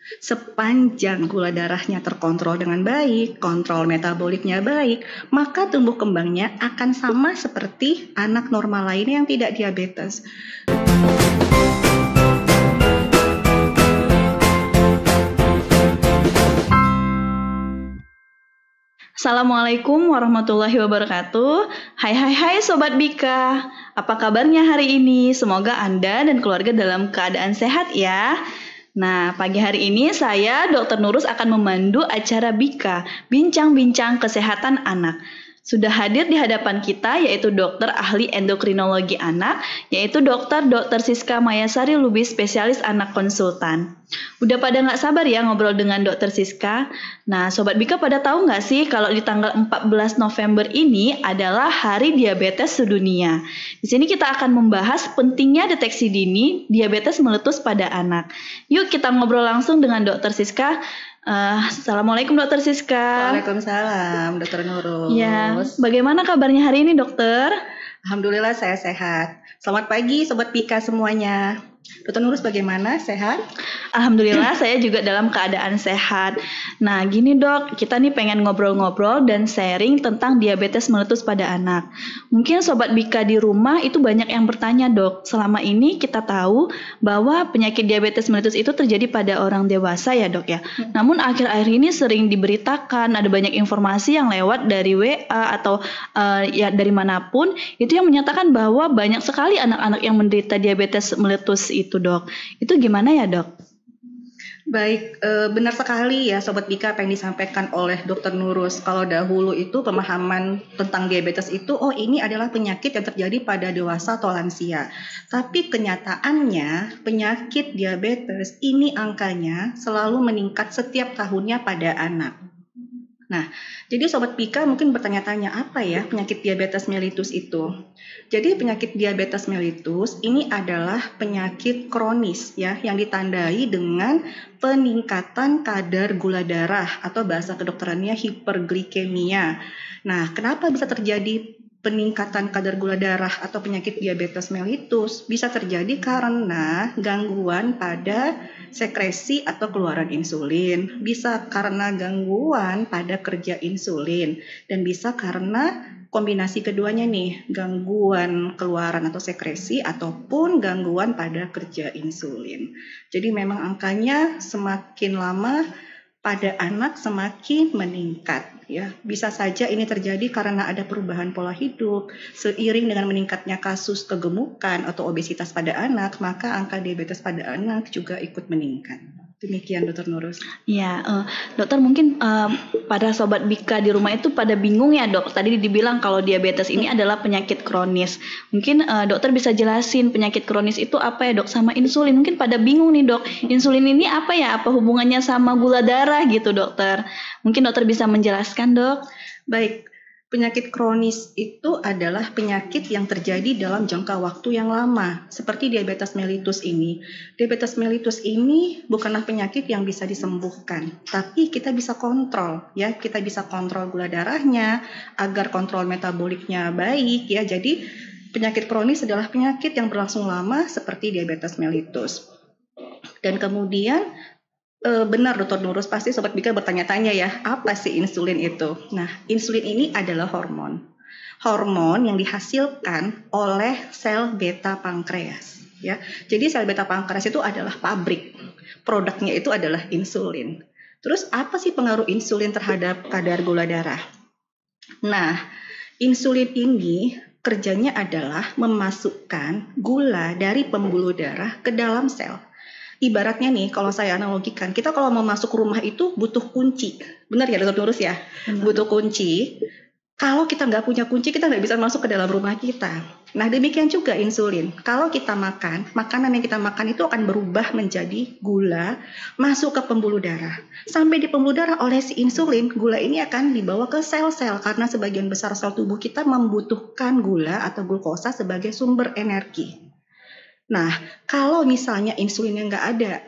Sepanjang gula darahnya terkontrol dengan baik, kontrol metaboliknya baik, maka tumbuh kembangnya akan sama seperti anak normal lainnya yang tidak diabetes. Assalamualaikum warahmatullahi wabarakatuh. Hai Sobat Bika. Apa kabarnya hari ini? Semoga Anda dan keluarga dalam keadaan sehat ya. Nah, pagi hari ini saya Dr. Nurus akan memandu acara Bika, Bincang-Bincang Kesehatan Anak. Sudah hadir di hadapan kita yaitu dokter ahli endokrinologi anak, yaitu Dr. Siska Mayasari Lubis, spesialis anak konsultan. Udah pada nggak sabar ya ngobrol dengan Dr. Siska? Nah, Sobat Bika pada tahu nggak sih kalau di tanggal 14 November ini adalah Hari Diabetes Sedunia. Di sini kita akan membahas pentingnya deteksi dini diabetes meletus pada anak. Yuk kita ngobrol langsung dengan Dr. Siska. Assalamualaikum Dr. Siska. Waalaikumsalam Dr. Nurus. Ya, bagaimana kabarnya hari ini dokter? Alhamdulillah saya sehat. Selamat pagi Sobat Pika semuanya. Dr. Nurus bagaimana? Sehat? Alhamdulillah saya juga dalam keadaan sehat. Nah gini dok, kita nih pengen ngobrol-ngobrol dan sharing tentang diabetes meletus pada anak. Mungkin Sobat Bika di rumah itu banyak yang bertanya dok, selama ini kita tahu bahwa penyakit diabetes meletus itu terjadi pada orang dewasa ya dok ya. Namun akhir-akhir ini sering diberitakan, ada banyak informasi yang lewat dari WA atau ya dari manapun, itu yang menyatakan bahwa banyak sekali anak-anak yang menderita diabetes meletus itu dok. Itu gimana ya dok? Baik, benar sekali ya Sobat Bika apa yang disampaikan oleh Dr. Nurus. Kalau dahulu itu pemahaman tentang diabetes itu, ini adalah penyakit yang terjadi pada dewasa atau lansia. Tapi kenyataannya penyakit diabetes ini angkanya selalu meningkat setiap tahunnya pada anak. Nah, jadi Sobat Pika mungkin bertanya-tanya apa ya penyakit diabetes mellitus itu? Jadi penyakit diabetes mellitus ini adalah penyakit kronis ya yang ditandai dengan peningkatan kadar gula darah atau bahasa kedokterannya hiperglikemia. Nah, kenapa bisa terjadi peningkatan kadar gula darah atau penyakit diabetes mellitus? Bisa terjadi karena gangguan pada sekresi atau keluaran insulin, bisa karena gangguan pada kerja insulin, dan bisa karena kombinasi keduanya nih, gangguan keluaran atau sekresi ataupun gangguan pada kerja insulin. Jadi memang angkanya semakin lama pada anak semakin meningkat ya. Bisa saja ini terjadi karena ada perubahan pola hidup seiring dengan meningkatnya kasus kegemukan atau obesitas pada anak, maka angka diabetes pada anak juga ikut meningkat. Demikian Dr. Nurus. Ya, dokter mungkin pada Sobat Bika di rumah itu pada bingung ya dok. Tadi dibilang kalau diabetes ini adalah penyakit kronis. Mungkin dokter bisa jelasin penyakit kronis itu apa ya dok sama insulin. Mungkin pada bingung nih dok, insulin ini apa ya? Apa hubungannya sama gula darah gitu dokter? Mungkin dokter bisa menjelaskan dok. Baik. Penyakit kronis itu adalah penyakit yang terjadi dalam jangka waktu yang lama, seperti diabetes mellitus ini. Diabetes mellitus ini bukanlah penyakit yang bisa disembuhkan, tapi kita bisa kontrol, ya. Kita bisa kontrol gula darahnya agar kontrol metaboliknya baik, ya. Jadi penyakit kronis adalah penyakit yang berlangsung lama seperti diabetes mellitus. Dan kemudian benar Dr. Nurus, pasti Sobat Bika bertanya-tanya ya, apa sih insulin itu? Nah, insulin ini adalah hormon yang dihasilkan oleh sel beta pankreas ya. Jadi sel beta pankreas itu adalah pabrik, produknya itu adalah insulin. Terus apa sih pengaruh insulin terhadap kadar gula darah? Nah, insulin ini kerjanya adalah memasukkan gula dari pembuluh darah ke dalam sel. Ibaratnya nih, kalau saya analogikan, kita kalau mau masuk rumah itu butuh kunci. Benar ya Dr. Nurus ya? Benar. Butuh kunci. Kalau kita nggak punya kunci, kita nggak bisa masuk ke dalam rumah kita. Nah, demikian juga insulin. Kalau kita makan, makanan yang kita makan itu akan berubah menjadi gula, masuk ke pembuluh darah. Sampai di pembuluh darah oleh si insulin, gula ini akan dibawa ke sel-sel, karena sebagian besar sel tubuh kita membutuhkan gula atau glukosa sebagai sumber energi. Nah, kalau misalnya insulinnya nggak ada,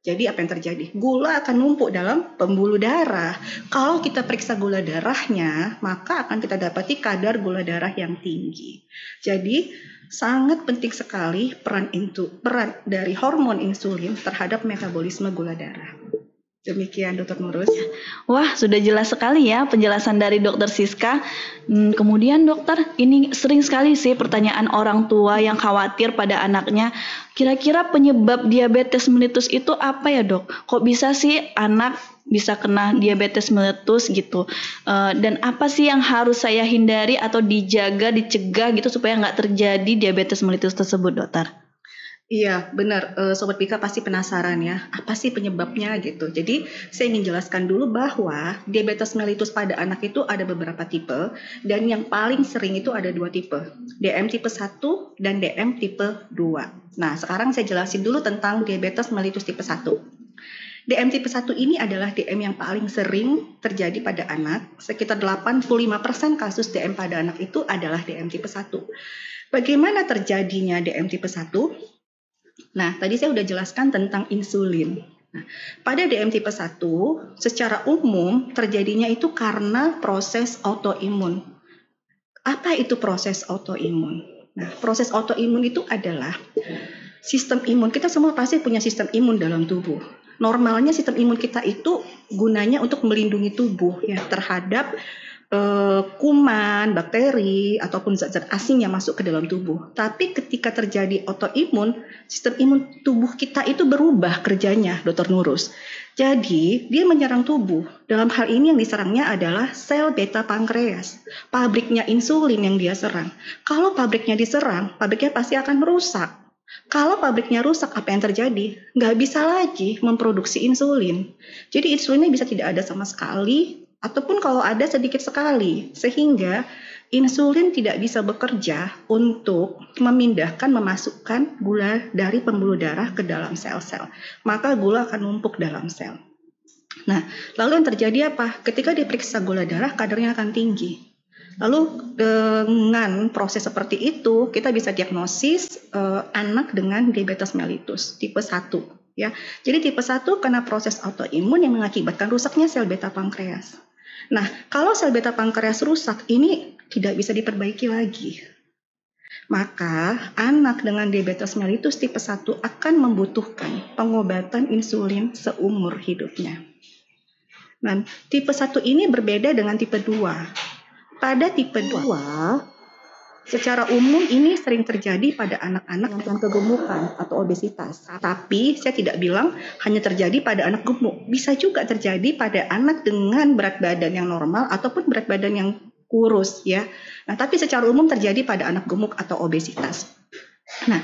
Jadi apa yang terjadi? Gula akan numpuk dalam pembuluh darah. Kalau kita periksa gula darahnya, maka akan kita dapati kadar gula darah yang tinggi. Jadi sangat penting sekali peran dari hormon insulin terhadap metabolisme gula darah. Demikian Dr. Nurus. Wah, sudah jelas sekali ya penjelasan dari Dokter Siska. Kemudian dokter, ini sering sekali sih pertanyaan orang tua yang khawatir pada anaknya. Kira-kira penyebab diabetes mellitus itu apa ya dok? Kok bisa sih anak bisa kena diabetes mellitus gitu? Dan apa sih yang harus saya hindari atau dijaga, dicegah gitu supaya nggak terjadi diabetes mellitus tersebut dokter? Iya, benar. Sobat Bika pasti penasaran ya, apa sih penyebabnya gitu. Jadi, saya ingin jelaskan dulu bahwa diabetes mellitus pada anak itu ada beberapa tipe, dan yang paling sering itu ada 2 tipe, DM tipe 1 dan DM tipe 2. Nah, sekarang saya jelasin dulu tentang diabetes mellitus tipe 1. DM tipe 1 ini adalah DM yang paling sering terjadi pada anak. Sekitar 85% kasus DM pada anak itu adalah DM tipe 1. Bagaimana terjadinya DM tipe 1? Nah, tadi saya sudah jelaskan tentang insulin. Nah, pada DM tipe 1, secara umum terjadinya itu karena proses autoimun. Apa itu proses autoimun? Nah, proses autoimun itu adalah sistem imun. Kita semua pasti punya sistem imun dalam tubuh. Normalnya sistem imun kita itu gunanya untuk melindungi tubuh ya terhadap kuman, bakteri, ataupun zat-zat asing yang masuk ke dalam tubuh. Tapi ketika terjadi autoimun, sistem imun tubuh kita itu berubah kerjanya, Dr. Nurus. Jadi, dia menyerang tubuh. Dalam hal ini yang diserangnya adalah sel beta pankreas. Pabriknya insulin yang dia serang. Kalau pabriknya diserang, pabriknya pasti akan merusak. Kalau pabriknya rusak, apa yang terjadi? Nggak bisa lagi memproduksi insulin. Jadi insulinnya bisa tidak ada sama sekali, ataupun kalau ada sedikit sekali, sehingga insulin tidak bisa bekerja untuk memasukkan gula dari pembuluh darah ke dalam sel-sel. Maka gula akan numpuk dalam sel. Nah, lalu yang terjadi apa? Ketika diperiksa gula darah, kadarnya akan tinggi. Lalu dengan proses seperti itu, kita bisa diagnosis anak dengan diabetes mellitus tipe 1. Ya. Jadi tipe 1 karena proses autoimun yang mengakibatkan rusaknya sel beta pankreas. Nah, kalau sel beta pankreas rusak, ini tidak bisa diperbaiki lagi. Maka, anak dengan diabetes mellitus tipe 1 akan membutuhkan pengobatan insulin seumur hidupnya. Nah, tipe 1 ini berbeda dengan tipe 2. Pada tipe 2, secara umum ini sering terjadi pada anak-anak yang kegemukan atau obesitas. Tapi saya tidak bilang hanya terjadi pada anak gemuk. Bisa juga terjadi pada anak dengan berat badan yang normal ataupun berat badan yang kurus ya. Nah, tapi secara umum terjadi pada anak gemuk atau obesitas. Nah,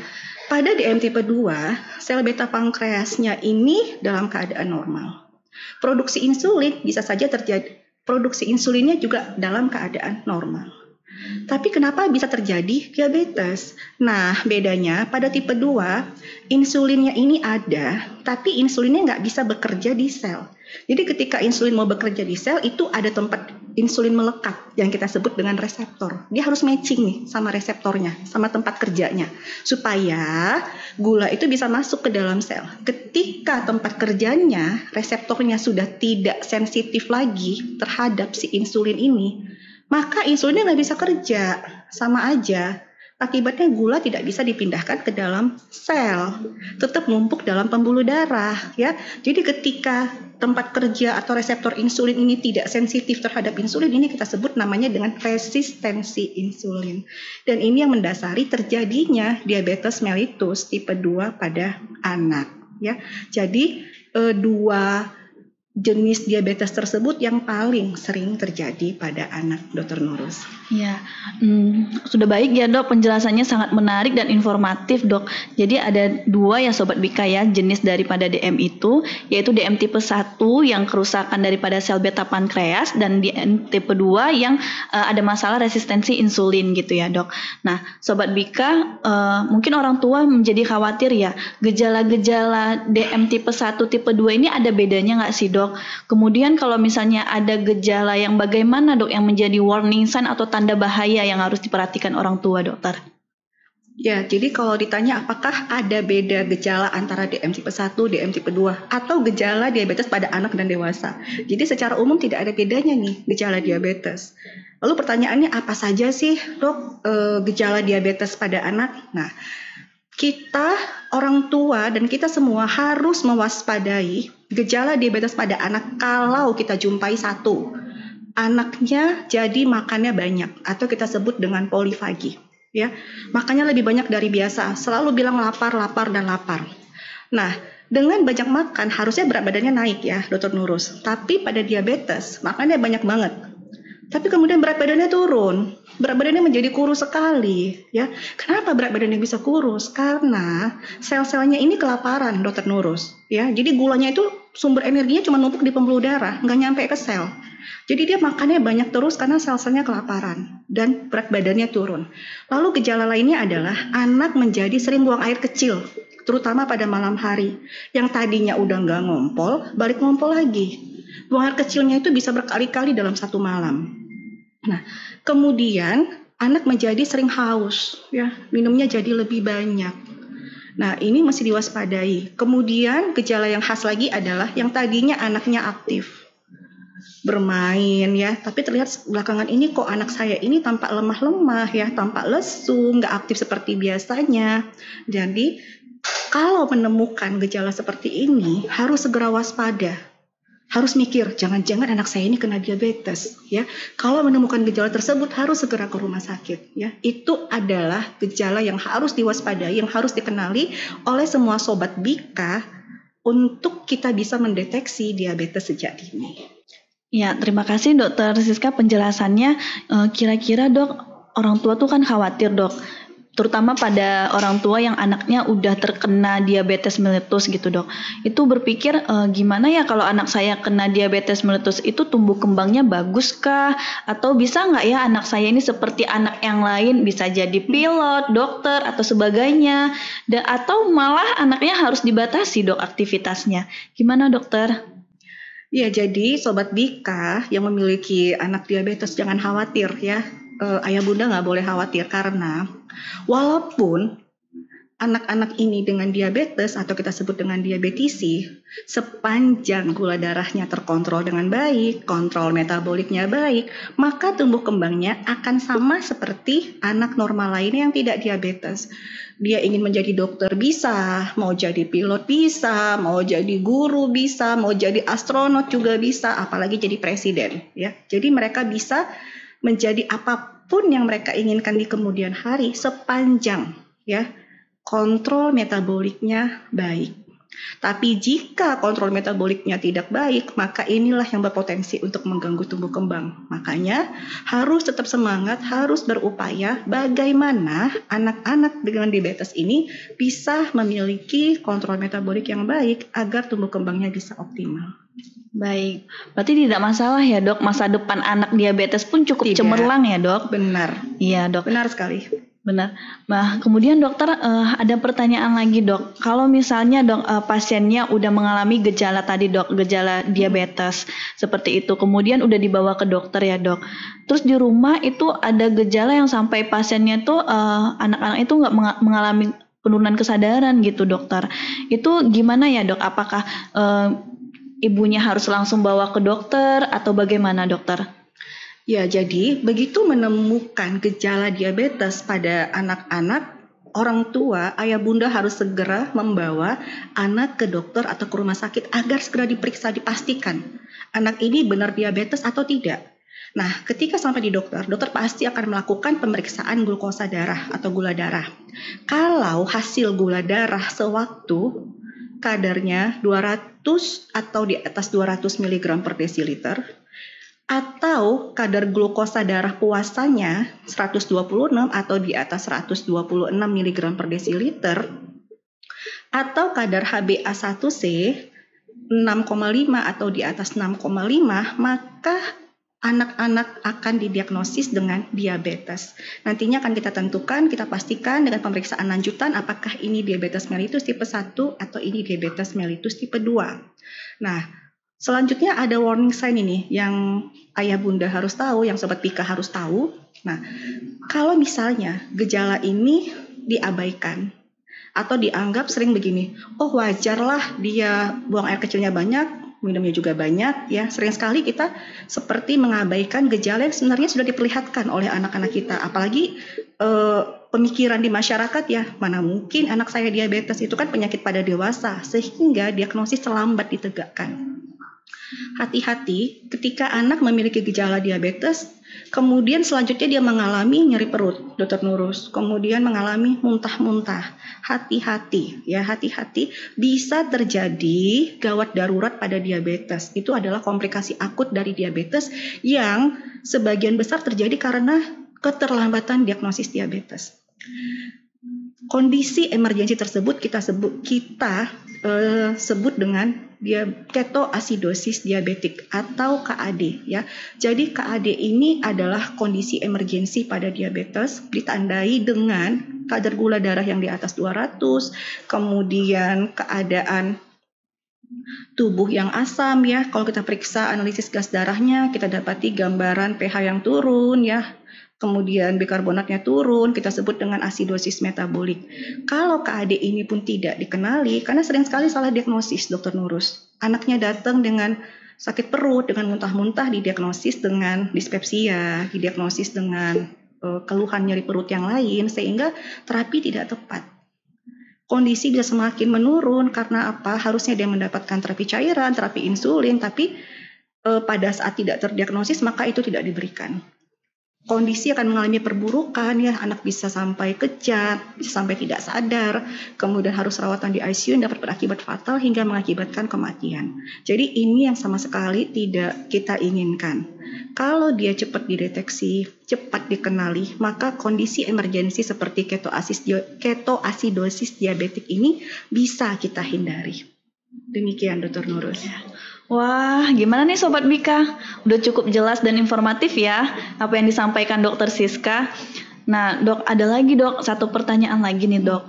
pada DM tipe 2, sel beta pankreasnya ini dalam keadaan normal. Produksi insulin bisa saja terjadi, produksi insulinnya juga dalam keadaan normal. Tapi kenapa bisa terjadi diabetes? Nah, bedanya pada tipe 2, insulinnya ini ada, tapi insulinnya nggak bisa bekerja di sel. Jadi ketika insulin mau bekerja di sel, itu ada tempat insulin melekat yang kita sebut dengan reseptor. Dia harus matching nih sama reseptornya, sama tempat kerjanya. Supaya gula itu bisa masuk ke dalam sel. Ketika tempat kerjanya, reseptornya sudah tidak sensitif lagi terhadap si insulin ini, maka insulinnya nggak bisa kerja, sama aja. Akibatnya gula tidak bisa dipindahkan ke dalam sel, tetap numpuk dalam pembuluh darah, ya. Jadi ketika tempat kerja atau reseptor insulin ini tidak sensitif terhadap insulin, ini kita sebut namanya dengan resistensi insulin. Dan ini yang mendasari terjadinya diabetes mellitus tipe 2 pada anak, ya. Jadi dua jenis diabetes tersebut yang paling sering terjadi pada anak, Dr. Nurus. Ya, sudah baik ya dok, penjelasannya sangat menarik dan informatif dok. Jadi ada 2 ya Sobat Bika ya, jenis daripada DM itu, yaitu DM tipe 1 yang kerusakan daripada sel beta pankreas, dan DM tipe 2 yang ada masalah resistensi insulin gitu ya dok. Nah Sobat Bika, mungkin orang tua menjadi khawatir ya, gejala-gejala DM tipe 1, tipe 2 ini ada bedanya nggak sih dok? Kemudian kalau misalnya ada gejala yang bagaimana dok yang menjadi warning sign atau tanda bahaya yang harus diperhatikan orang tua dokter? Ya, jadi kalau ditanya apakah ada beda gejala antara DM tipe 1, DM tipe 2, atau gejala diabetes pada anak dan dewasa. Jadi secara umum tidak ada bedanya nih gejala diabetes. Lalu pertanyaannya apa saja sih dok gejala diabetes pada anak? Nah, kita orang tua dan kita semua harus mewaspadai gejala diabetes pada anak kalau kita jumpai satu. Anaknya jadi makannya banyak atau kita sebut dengan polifagi. Ya, makannya lebih banyak dari biasa, selalu bilang lapar, lapar, dan lapar. Nah, dengan banyak makan harusnya berat badannya naik ya, Dokter Nurus. Tapi pada diabetes, makannya banyak banget. Tapi kemudian berat badannya turun. Berat badannya menjadi kurus sekali, ya. Kenapa berat badannya bisa kurus? Karena sel-selnya ini kelaparan, Dokter Nurus, ya. Jadi gulanya itu sumber energinya cuma numpuk di pembuluh darah, nggak nyampe ke sel. Jadi dia makannya banyak terus karena sel-selnya kelaparan dan berat badannya turun. Lalu gejala lainnya adalah anak menjadi sering buang air kecil, terutama pada malam hari. Yang tadinya udah nggak ngompol, balik ngompol lagi. Buang air kecilnya itu bisa berkali-kali dalam satu malam. Nah, kemudian anak menjadi sering haus, ya, minumnya jadi lebih banyak. Nah, ini masih diwaspadai. Kemudian gejala yang khas lagi adalah yang tadinya anaknya aktif bermain ya, tapi terlihat belakangan ini kok anak saya ini tampak lemah-lemah ya, tampak lesu, nggak aktif seperti biasanya. Jadi kalau menemukan gejala seperti ini harus segera waspada, harus mikir jangan-jangan anak saya ini kena diabetes ya. Kalau menemukan gejala tersebut harus segera ke rumah sakit ya. Itu adalah gejala yang harus diwaspadai, yang harus dikenali oleh semua sobat Bika untuk kita bisa mendeteksi diabetes sejak dini. Ya, terima kasih Dokter Siska penjelasannya. Kira-kira dok, orang tua tuh kan khawatir dok, terutama pada orang tua yang anaknya udah terkena diabetes mellitus gitu dok. Itu berpikir gimana ya kalau anak saya kena diabetes mellitus itu tumbuh kembangnya bagus kah? Atau bisa nggak ya anak saya ini seperti anak yang lain bisa jadi pilot, dokter atau sebagainya? Atau malah anaknya harus dibatasi dok aktivitasnya. Gimana dokter? Ya, jadi Sobat Bika yang memiliki anak diabetes jangan khawatir ya. Ayah bunda nggak boleh khawatir karena walaupun anak-anak ini dengan diabetes atau kita sebut dengan diabetisi, sepanjang gula darahnya terkontrol dengan baik, kontrol metaboliknya baik, maka tumbuh kembangnya akan sama seperti anak normal lainnya yang tidak diabetes. Dia ingin menjadi dokter bisa, mau jadi pilot bisa, mau jadi guru bisa, mau jadi astronot juga bisa, apalagi jadi presiden ya. Jadi mereka bisa menjadi apapun yang mereka inginkan di kemudian hari sepanjang ya kontrol metaboliknya baik. Tapi jika kontrol metaboliknya tidak baik, maka inilah yang berpotensi untuk mengganggu tumbuh kembang. Makanya harus tetap semangat, harus berupaya bagaimana anak-anak dengan diabetes ini bisa memiliki kontrol metabolik yang baik agar tumbuh kembangnya bisa optimal. Baik, berarti tidak masalah ya dok, masa depan anak diabetes pun cukup cemerlang ya dok? Benar. Iya dok. Benar sekali. Benar. Nah, kemudian dokter ada pertanyaan lagi dok. Kalau misalnya dok pasiennya udah mengalami gejala tadi dok, gejala diabetes seperti itu, kemudian udah dibawa ke dokter ya dok. Terus di rumah itu ada gejala yang sampai pasiennya tuh anak-anak itu nggak mengalami penurunan kesadaran gitu dokter. Itu gimana ya dok? Apakah ibunya harus langsung bawa ke dokter atau bagaimana dokter? Ya, jadi begitu menemukan gejala diabetes pada anak-anak, orang tua, ayah bunda harus segera membawa anak ke dokter atau ke rumah sakit agar segera diperiksa, dipastikan anak ini benar diabetes atau tidak. Nah, ketika sampai di dokter pasti akan melakukan pemeriksaan glukosa darah atau gula darah. Kalau hasil gula darah sewaktu kadarnya 200 atau di atas 200 mg per desiliter, atau kadar glukosa darah puasanya 126 atau di atas 126 mg per desiliter, atau kadar HbA1c 6,5 atau di atas 6,5, maka anak-anak akan didiagnosis dengan diabetes. Nantinya akan kita tentukan, kita pastikan dengan pemeriksaan lanjutan apakah ini diabetes mellitus tipe 1 atau ini diabetes mellitus tipe 2. Nah, selanjutnya ada warning sign ini yang ayah bunda harus tahu, yang sobat Bika harus tahu. Nah, kalau misalnya gejala ini diabaikan atau dianggap sering begini, oh wajarlah dia buang air kecilnya banyak, minumnya juga banyak, ya. Sering sekali kita seperti mengabaikan gejala yang sebenarnya sudah diperlihatkan oleh anak-anak kita, apalagi pemikiran di masyarakat, ya, mana mungkin anak saya diabetes, itu kan penyakit pada dewasa, sehingga diagnosis terlambat ditegakkan. Hati-hati ketika anak memiliki gejala diabetes, kemudian selanjutnya dia mengalami nyeri perut, Dokter Nurus, kemudian mengalami muntah-muntah. Hati-hati, ya, hati-hati, bisa terjadi gawat darurat pada diabetes. Itu adalah komplikasi akut dari diabetes yang sebagian besar terjadi karena keterlambatan diagnosis diabetes. Kondisi emergensi tersebut kita sebut dengan ketoasidosis diabetik atau KAD, ya. Jadi KAD ini adalah kondisi emergensi pada diabetes, ditandai dengan kadar gula darah yang di atas 200, kemudian keadaan tubuh yang asam, ya. Kalau kita periksa analisis gas darahnya, kita dapati gambaran pH yang turun, ya. Kemudian bikarbonatnya turun, kita sebut dengan asidosis metabolik. Kalau KAD ini pun tidak dikenali, karena sering sekali salah diagnosis, Dokter Nurus. Anaknya datang dengan sakit perut, dengan muntah-muntah, didiagnosis dengan dispepsia, didiagnosis dengan keluhan nyeri perut yang lain, sehingga terapi tidak tepat. Kondisi bisa semakin menurun karena apa? Harusnya dia mendapatkan terapi cairan, terapi insulin, tapi pada saat tidak terdiagnosis maka itu tidak diberikan. Kondisi akan mengalami perburukan, ya, anak bisa sampai kejang, bisa sampai tidak sadar, kemudian harus rawatan di ICU yang dapat berakibat fatal hingga mengakibatkan kematian. Jadi ini yang sama sekali tidak kita inginkan. Kalau dia cepat dideteksi, cepat dikenali, maka kondisi emergensi seperti ketoasidosis diabetik ini bisa kita hindari. Demikian, Dr. Nurus. Wah, gimana nih Sobat Bika? Udah cukup jelas dan informatif ya apa yang disampaikan Dokter Siska. Nah, Dok, ada lagi Dok, satu pertanyaan lagi nih Dok.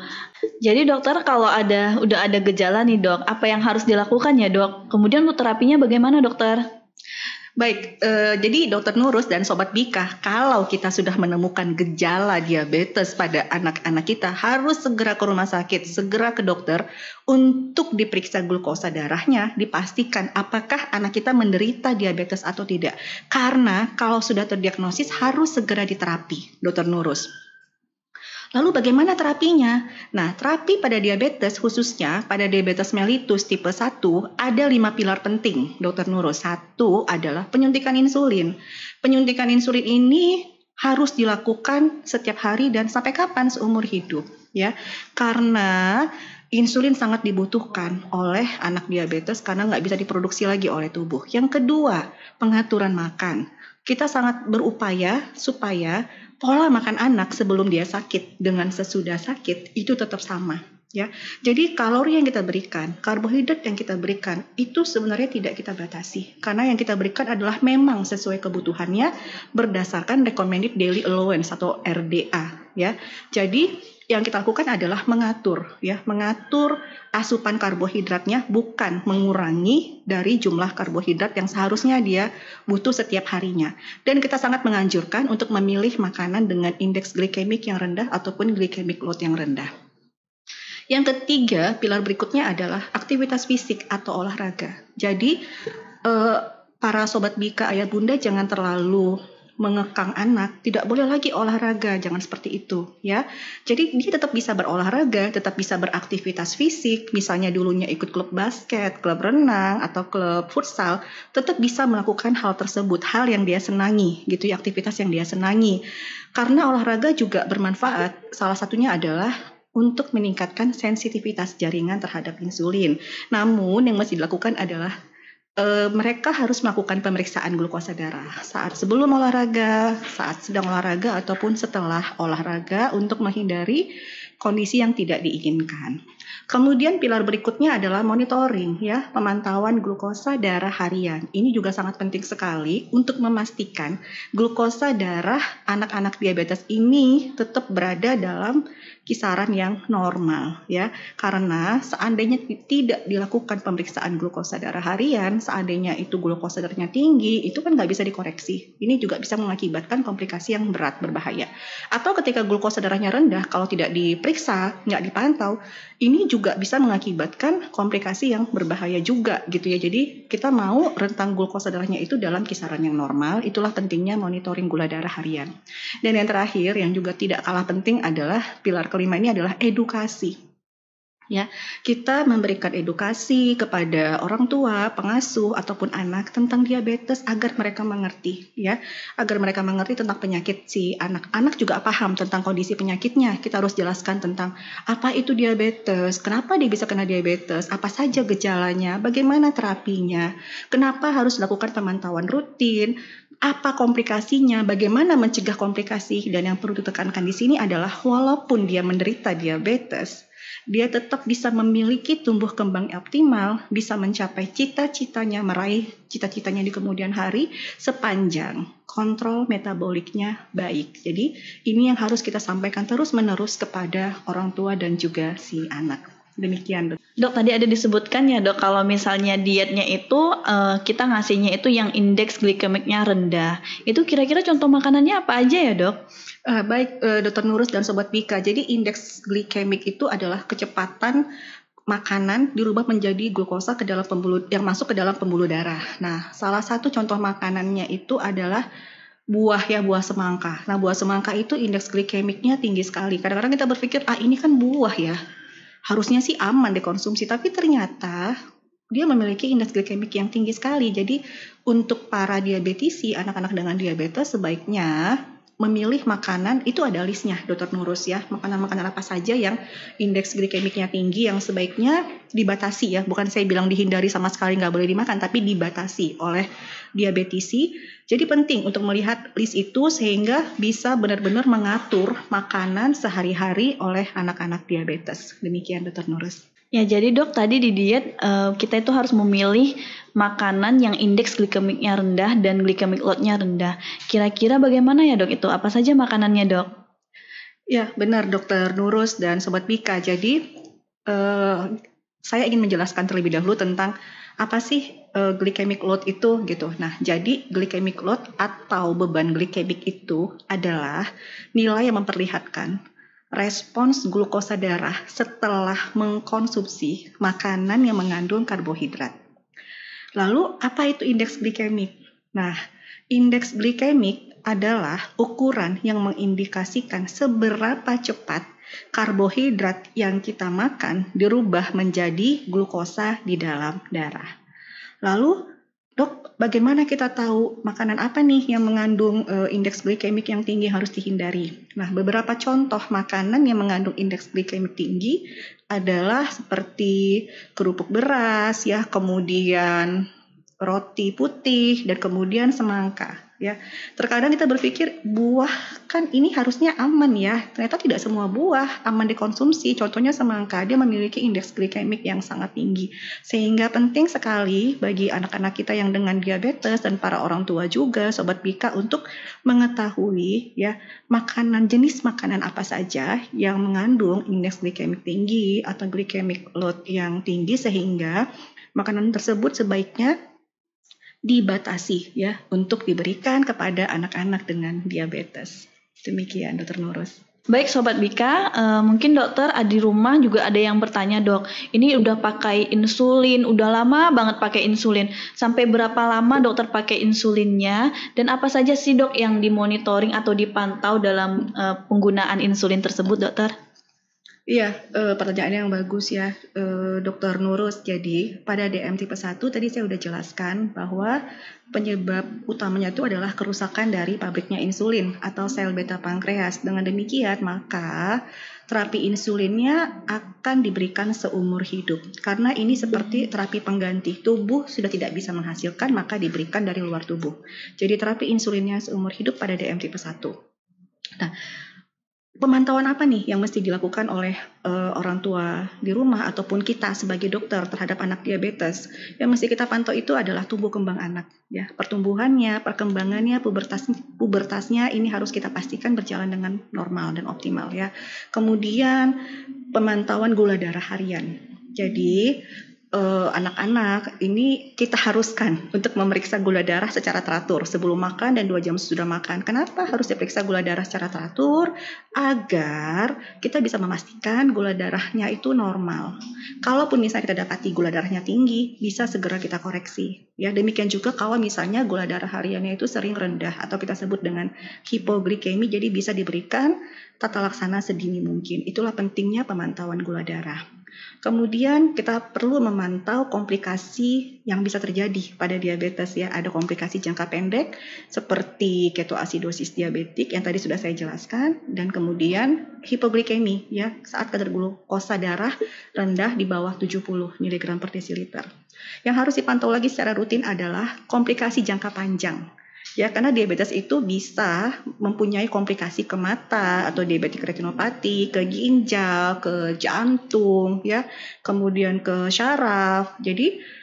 Jadi dokter kalau udah ada gejala nih Dok, apa yang harus dilakukan ya Dok? Kemudian untuk terapinya bagaimana Dokter? Baik, jadi Dokter Nurus dan Sobat Bika, kalau kita sudah menemukan gejala diabetes pada anak-anak kita, harus segera ke rumah sakit, segera ke dokter untuk diperiksa glukosa darahnya, dipastikan apakah anak kita menderita diabetes atau tidak. Karena kalau sudah terdiagnosis harus segera diterapi, Dokter Nurus. Lalu bagaimana terapinya? Nah, terapi pada diabetes khususnya pada diabetes mellitus tipe 1 ada 5 pilar penting, Dokter Nurus. 1 adalah penyuntikan insulin. Penyuntikan insulin ini harus dilakukan setiap hari dan sampai kapan? Seumur hidup, ya. Karena insulin sangat dibutuhkan oleh anak diabetes karena nggak bisa diproduksi lagi oleh tubuh. Yang kedua, pengaturan makan. Kita sangat berupaya supaya pola makan anak sebelum dia sakit dengan sesudah sakit itu tetap sama, ya. Jadi kalori yang kita berikan, karbohidrat yang kita berikan itu sebenarnya tidak kita batasi karena yang kita berikan adalah memang sesuai kebutuhannya berdasarkan recommended daily allowance atau RDA, ya. Jadi yang kita lakukan adalah mengatur asupan karbohidratnya, bukan mengurangi dari jumlah karbohidrat yang seharusnya dia butuh setiap harinya. Dan kita sangat menganjurkan untuk memilih makanan dengan indeks glikemik yang rendah ataupun glycemic load yang rendah. Yang ketiga, pilar berikutnya adalah aktivitas fisik atau olahraga. Jadi para Sobat Bika, ayah bunda jangan terlalu mengekang anak, tidak boleh lagi olahraga, jangan seperti itu, ya. Jadi dia tetap bisa berolahraga, tetap bisa beraktivitas fisik, misalnya dulunya ikut klub basket, klub renang, atau klub futsal, tetap bisa melakukan hal tersebut, hal yang dia senangi, gitu ya, aktivitas yang dia senangi. Karena olahraga juga bermanfaat, salah satunya adalah untuk meningkatkan sensitivitas jaringan terhadap insulin. Namun yang mesti dilakukan adalah mereka harus melakukan pemeriksaan glukosa darah saat sebelum olahraga, saat sedang olahraga, ataupun setelah olahraga untuk menghindari kondisi yang tidak diinginkan. Kemudian pilar berikutnya adalah monitoring ya, pemantauan glukosa darah harian. Ini juga sangat penting sekali untuk memastikan glukosa darah anak-anak diabetes ini tetap berada dalam kisaran yang normal ya. Karena seandainya tidak dilakukan pemeriksaan glukosa darah harian, seandainya itu glukosa darahnya tinggi, itu kan nggak bisa dikoreksi. Ini juga bisa mengakibatkan komplikasi yang berat, berbahaya. Atau ketika glukosa darahnya rendah, kalau tidak diperiksa, nggak dipantau, ini juga bisa mengakibatkan komplikasi yang berbahaya juga gitu ya. Jadi kita mau rentang glukosa darahnya itu dalam kisaran yang normal. Itulah pentingnya monitoring gula darah harian. Dan yang terakhir yang juga tidak kalah penting adalah pilar kelima ini adalah edukasi. Ya, kita memberikan edukasi kepada orang tua, pengasuh ataupun anak tentang diabetes agar mereka mengerti ya, agar mereka mengerti tentang penyakit si anak. Anak juga paham tentang kondisi penyakitnya. Kita harus jelaskan tentang apa itu diabetes, kenapa dia bisa kena diabetes, apa saja gejalanya, bagaimana terapinya, kenapa harus dilakukan pemantauan rutin, apa komplikasinya, bagaimana mencegah komplikasi. Dan yang perlu ditekankan di sini adalah walaupun dia menderita diabetes, dia tetap bisa memiliki tumbuh kembang optimal, bisa mencapai cita-citanya, meraih cita-citanya di kemudian hari sepanjang kontrol metaboliknya baik. Jadi ini yang harus kita sampaikan terus-menerus kepada orang tua dan juga si anak. Demikian, Dok. Dok, tadi ada disebutkan ya dok, kalau misalnya dietnya itu kita ngasihnya itu yang indeks glikemiknya rendah. Itu kira-kira contoh makanannya apa aja ya dok? Baik, Dr. Nurus dan Sobat Bika. Jadi indeks glikemik itu adalah kecepatan makanan dirubah menjadi glukosa ke dalam pembuluh yang masuk ke dalam pembuluh darah. Nah, salah satu contoh makanannya itu adalah buah ya, buah semangka. Nah, buah semangka itu indeks glikemiknya tinggi sekali. Kadang-kadang kita berpikir, ini kan buah ya, harusnya sih aman dikonsumsi, tapi ternyata dia memiliki indeks glikemik yang tinggi sekali. Jadi untuk para diabetisi, anak-anak dengan diabetes sebaiknya memilih makanan, itu ada listnya Dr. Nurus ya, makanan-makanan apa saja yang indeks glikemiknya tinggi yang sebaiknya dibatasi ya, bukan saya bilang dihindari sama sekali nggak boleh dimakan, tapi dibatasi oleh diabetisi. Jadi penting untuk melihat list itu sehingga bisa benar-benar mengatur makanan sehari-hari oleh anak-anak diabetes. Demikian Dr. Nurus. Ya, jadi dok tadi di diet kita itu harus memilih makanan yang indeks glikemiknya rendah dan glikemik loadnya rendah. Kira-kira bagaimana ya dok itu? Apa saja makanannya dok? Ya, benar Dr. Nurus dan Sobat Bika. Jadi saya ingin menjelaskan terlebih dahulu tentang apa sih glycemic load itu gitu. Nah, jadi glycemic load atau beban glikemik itu adalah nilai yang memperlihatkan respons glukosa darah setelah mengkonsumsi makanan yang mengandung karbohidrat. Lalu apa itu indeks glikemik? Nah, indeks glikemik adalah ukuran yang mengindikasikan seberapa cepat karbohidrat yang kita makan dirubah menjadi glukosa di dalam darah. Lalu, dok, bagaimana kita tahu makanan apa nih yang mengandung indeks glikemik yang tinggi harus dihindari? Nah, beberapa contoh makanan yang mengandung indeks glikemik tinggi adalah seperti kerupuk beras, ya, kemudian roti putih, dan kemudian semangka. Ya, terkadang kita berpikir buah kan ini harusnya aman ya. Ternyata tidak semua buah aman dikonsumsi. Contohnya semangka, dia memiliki indeks glikemik yang sangat tinggi. Sehingga penting sekali bagi anak-anak kita yang dengan diabetes dan para orang tua juga, Sobat Bika, untuk mengetahui ya jenis makanan apa saja yang mengandung indeks glikemik tinggi atau glycemic load yang tinggi, sehingga makanan tersebut sebaiknya dibatasi ya untuk diberikan kepada anak-anak dengan diabetes. Demikian Dr. Nurus. Baik Sobat Bika, mungkin dokter di rumah juga ada yang bertanya dok, ini udah pakai insulin, udah lama banget pakai insulin, sampai berapa lama dokter pakai insulinnya, dan apa saja sih dok yang dimonitoring atau dipantau dalam penggunaan insulin tersebut dokter? Iya, pertanyaan yang bagus ya, Dr. Nurus. Jadi pada DM tipe 1 tadi saya udah jelaskan bahwa penyebab utamanya itu adalah kerusakan dari pabriknya insulin atau sel beta pankreas. Dengan demikian maka terapi insulinnya akan diberikan seumur hidup. Karena ini seperti terapi pengganti, tubuh sudah tidak bisa menghasilkan maka diberikan dari luar tubuh. Jadi terapi insulinnya seumur hidup pada DM tipe 1. Nah, pemantauan apa nih yang mesti dilakukan oleh orang tua di rumah ataupun kita sebagai dokter terhadap anak diabetes? Yang mesti kita pantau itu adalah tumbuh kembang anak, ya, pertumbuhannya, perkembangannya, pubertasnya ini harus kita pastikan berjalan dengan normal dan optimal, ya. Kemudian pemantauan gula darah harian. Jadi anak-anak ini kita haruskan untuk memeriksa gula darah secara teratur sebelum makan dan 2 jam sesudah makan. Kenapa harus diperiksa gula darah secara teratur? Agar kita bisa memastikan gula darahnya itu normal. Kalaupun misalnya kita dapati gula darahnya tinggi, bisa segera kita koreksi. Ya, demikian juga kalau misalnya gula darah hariannya itu sering rendah atau kita sebut dengan hipoglikemi, jadi bisa diberikan tata laksana sedini mungkin. Itulah pentingnya pemantauan gula darah. Kemudian kita perlu memantau komplikasi yang bisa terjadi pada diabetes, ya. Ada komplikasi jangka pendek seperti ketoasidosis diabetik yang tadi sudah saya jelaskan, dan kemudian hipoglikemi, ya, saat kadar glukosa darah rendah di bawah 70 mg per desiliter. Yang harus dipantau lagi secara rutin adalah komplikasi jangka panjang. Ya, karena diabetes itu bisa mempunyai komplikasi ke mata atau diabetik retinopati, ke ginjal, ke jantung, ya, kemudian ke syaraf. Jadi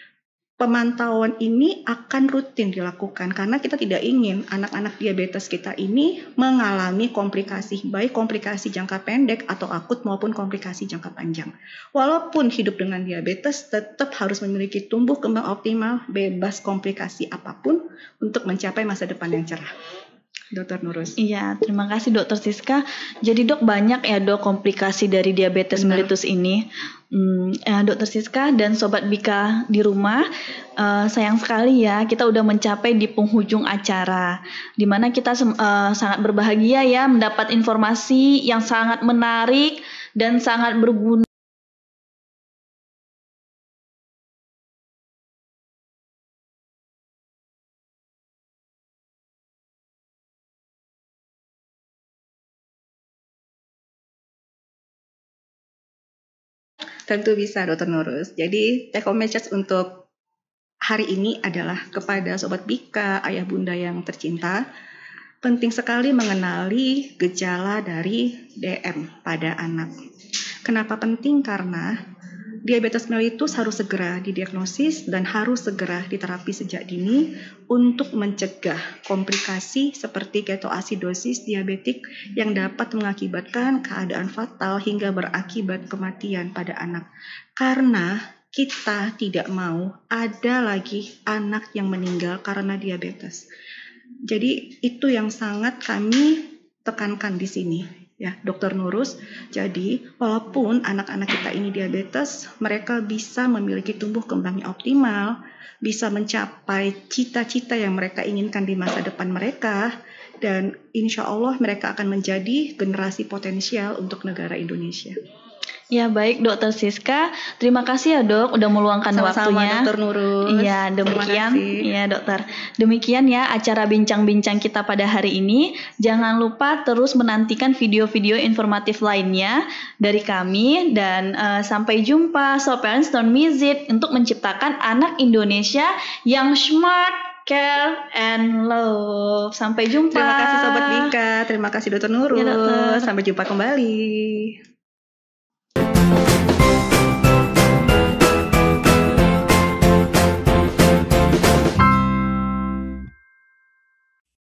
pemantauan ini akan rutin dilakukan karena kita tidak ingin anak-anak diabetes kita ini mengalami komplikasi, baik komplikasi jangka pendek atau akut maupun komplikasi jangka panjang. Walaupun hidup dengan diabetes, tetap harus memiliki tumbuh kembang optimal, bebas komplikasi apapun untuk mencapai masa depan yang cerah. Dokter Nurus. Iya, terima kasih Dokter Siska. Jadi Dok, banyak ya Dok komplikasi dari diabetes mellitus ini. Dokter Siska dan Sobat Bika di rumah, sayang sekali ya kita udah mencapai di penghujung acara, di mana kita sangat berbahagia ya mendapat informasi yang sangat menarik dan sangat berguna. Tentu bisa, Dokter Nurus. Jadi take home message untuk hari ini adalah kepada Sobat Bika, ayah bunda yang tercinta, penting sekali mengenali gejala dari DM pada anak. Kenapa penting? Karena diabetes mellitus harus segera didiagnosis dan harus segera diterapi sejak dini untuk mencegah komplikasi seperti ketoasidosis diabetik yang dapat mengakibatkan keadaan fatal hingga berakibat kematian pada anak. Karena kita tidak mau ada lagi anak yang meninggal karena diabetes. Jadi itu yang sangat kami tekankan di sini, ya, Dokter Nurus. Jadi walaupun anak-anak kita ini diabetes, mereka bisa memiliki tumbuh kembang yang optimal, bisa mencapai cita-cita yang mereka inginkan di masa depan mereka, dan insya Allah mereka akan menjadi generasi potensial untuk negara Indonesia. Ya, baik Dokter Siska, terima kasih ya Dok udah meluangkan waktunya. Dokter Nurus. Iya, demikian. Iya Dokter. Demikian ya acara bincang-bincang kita pada hari ini. Jangan lupa terus menantikan video-video informatif lainnya dari kami dan sampai jumpa. So parents don't miss it untuk menciptakan anak Indonesia yang smart, care, and love. Sampai jumpa. Terima kasih Sobat Bika, terima kasih Dokter Nurus. Ya, Dokter. Sampai jumpa kembali.